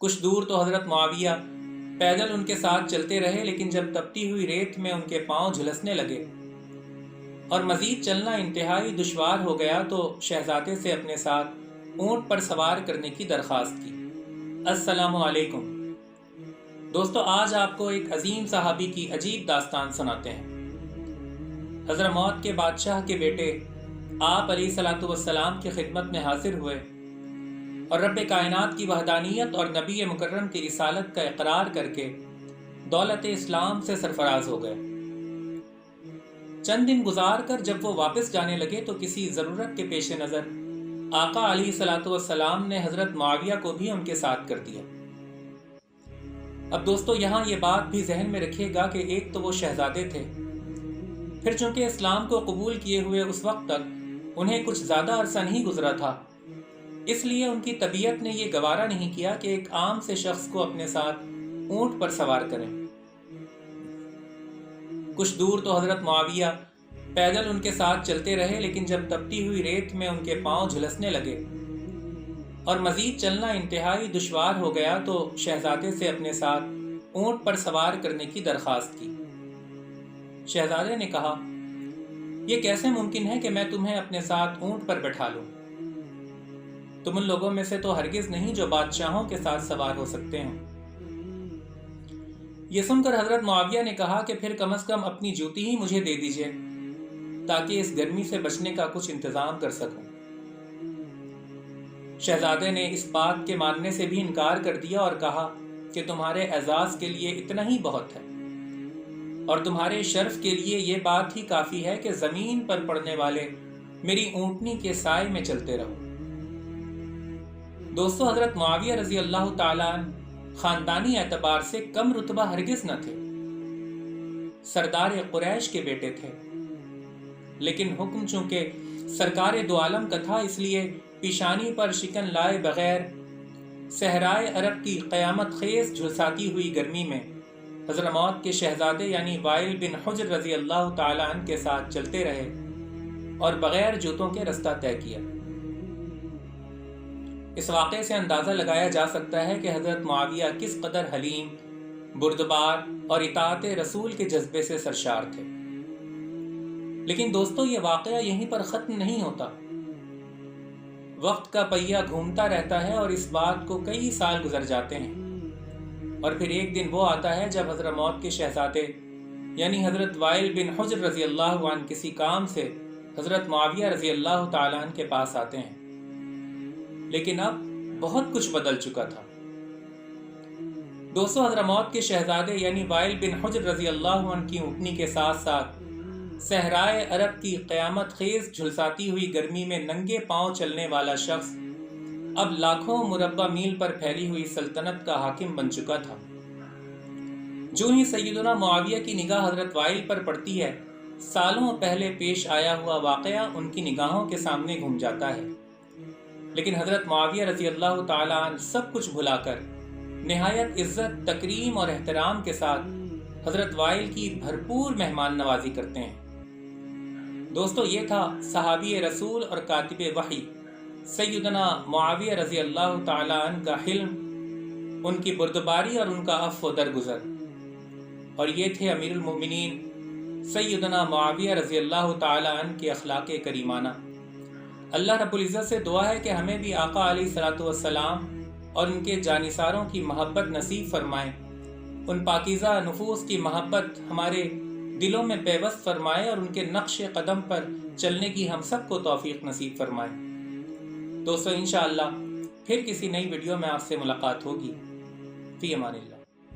کچھ دور تو حضرت معاویہ پیدل ان کے ساتھ چلتے رہے، لیکن جب تپتی ہوئی ریت میں ان کے پاؤں جھلسنے لگے اور مزید چلنا انتہائی دشوار ہو گیا تو شہزادے سے اپنے ساتھ اونٹ پر سوار کرنے کی درخواست کی۔ السلام علیکم دوستو، آج آپ کو ایک عظیم صحابی کی عجیب داستان سناتے ہیں۔ حضرموت کے بادشاہ کے بیٹے آپ علیہ الصلوۃ والسلام کی خدمت میں حاضر ہوئے اور رب کائنات کی وحدانیت اور نبی مکرم کی رسالت کا اقرار کر کے دولت اسلام سے سرفراز ہو گئے۔ چند دن گزار کر جب وہ واپس جانے لگے تو کسی ضرورت کے پیش نظر آقا علیہ الصلوۃ والسلام نے حضرت معاویہ کو بھی ان کے ساتھ کر دیا۔ اب دوستو، یہاں یہ بات بھی ذہن میں رکھیے گا کہ ایک تو وہ شہزادے تھے، پھر چونکہ اسلام کو قبول کیے ہوئے اس وقت تک انہیں کچھ زیادہ عرصہ نہیں گزرا تھا، اس لیے ان کی طبیعت نے یہ گوارا نہیں کیا کہ ایک عام سے شخص کو اپنے ساتھ اونٹ پر سوار کریں۔ کچھ دور تو حضرت معاویہ پیدل ان کے ساتھ چلتے رہے، لیکن جب تپتی ہوئی ریت میں ان کے پاؤں جھلسنے لگے اور مزید چلنا انتہائی دشوار ہو گیا تو شہزادے سے اپنے ساتھ اونٹ پر سوار کرنے کی درخواست کی۔ شہزادے نے کہا، یہ کیسے ممکن ہے کہ میں تمہیں اپنے ساتھ اونٹ پر بٹھا لوں؟ تم ان لوگوں میں سے تو ہرگز نہیں جو بادشاہوں کے ساتھ سوار ہو سکتے ہیں۔ یہ سن کر حضرت معاویہ نے کہا کہ پھر کم از کم اپنی جوتی ہی مجھے دے دیجئے تاکہ اس گرمی سے بچنے کا کچھ انتظام کر سکوں۔ شہزادے نے اس بات کے ماننے سے بھی انکار کر دیا اور کہا کہ تمہارے اعزاز کے لیے اتنا ہی بہت ہے، اور تمہارے شرف کے لیے یہ بات ہی کافی ہے کہ زمین پر پڑنے والے میری اونٹنی کے سائے میں چلتے رہو۔ دوستو، حضرت معاویہ رضی اللہ تعالیٰ عنہ خاندانی اعتبار سے کم رتبہ ہرگز نہ تھے، سردار قریش کے بیٹے تھے، لیکن حکم چونکہ سرکار دو عالم کا تھا، اس لیے پیشانی پر شکن لائے بغیر صحرائے عرب کی قیامت خیز جھلساتی ہوئی گرمی میں حضرموت کے شہزادے یعنی وائل بن حجر رضی اللہ تعالیٰ عنہ کے ساتھ چلتے رہے اور بغیر جوتوں کے رستہ طے کیا۔ اس واقعے سے اندازہ لگایا جا سکتا ہے کہ حضرت معاویہ کس قدر حلیم، بردبار اور اطاعت رسول کے جذبے سے سرشار تھے۔ لیکن دوستو، یہ واقعہ یہیں پر ختم نہیں ہوتا۔ وقت کا پہیہ گھومتا رہتا ہے اور اس بات کو کئی سال گزر جاتے ہیں، اور پھر ایک دن وہ آتا ہے جب حضرموت کے شہزادے یعنی حضرت وائل بن حجر رضی اللہ عنہ کسی کام سے حضرت معاویہ رضی اللہ تعالیٰ عنہ کے پاس آتے ہیں، لیکن اب بہت کچھ بدل چکا تھا۔ دوستو، حضرموت کے شہزادے یعنی وائل بن حجر رضی اللہ عنہ کی اونٹنی کے ساتھ ساتھ صحرائے عرب کی قیامت خیز جھلساتی ہوئی گرمی میں ننگے پاؤں چلنے والا شخص اب لاکھوں مربع میل پر پھیلی ہوئی سلطنت کا حاکم بن چکا تھا۔ جو ہی سیدنا معاویہ کی نگاہ حضرت وائل پر پڑتی ہے، سالوں پہلے پیش آیا ہوا واقعہ ان کی نگاہوں کے سامنے گھوم جاتا ہے، لیکن حضرت معاویہ رضی اللہ تعالیٰ عنہ سب کچھ بھلا کر نہایت عزت، تکریم اور احترام کے ساتھ حضرت وائل کی بھرپور مہمان نوازی کرتے ہیں۔ دوستو، یہ تھا صحابی رسول اور کاتب وحی سیدنا معاویہ رضی اللہ تعالیٰ عنہ کا حلم، ان کی بردباری اور ان کا عفو و درگزر، اور یہ تھے امیر المومنین سیدنا معاویہ رضی اللہ تعالیٰ عنہ کے اخلاق کریمانہ۔ اللہ رب العزت سے دعا ہے کہ ہمیں بھی آقا علیہ الصلوۃ والسلام اور ان کے جانثاروں کی محبت نصیب فرمائے، ان پاکیزہ نفوس کی محبت ہمارے دلوں میں پیوست فرمائے اور ان کے نقش قدم پر چلنے کی ہم سب کو توفیق نصیب فرمائے۔ دوستو، انشاءاللہ پھر کسی نئی ویڈیو میں آپ سے ملاقات ہوگی۔ فی امان اللہ۔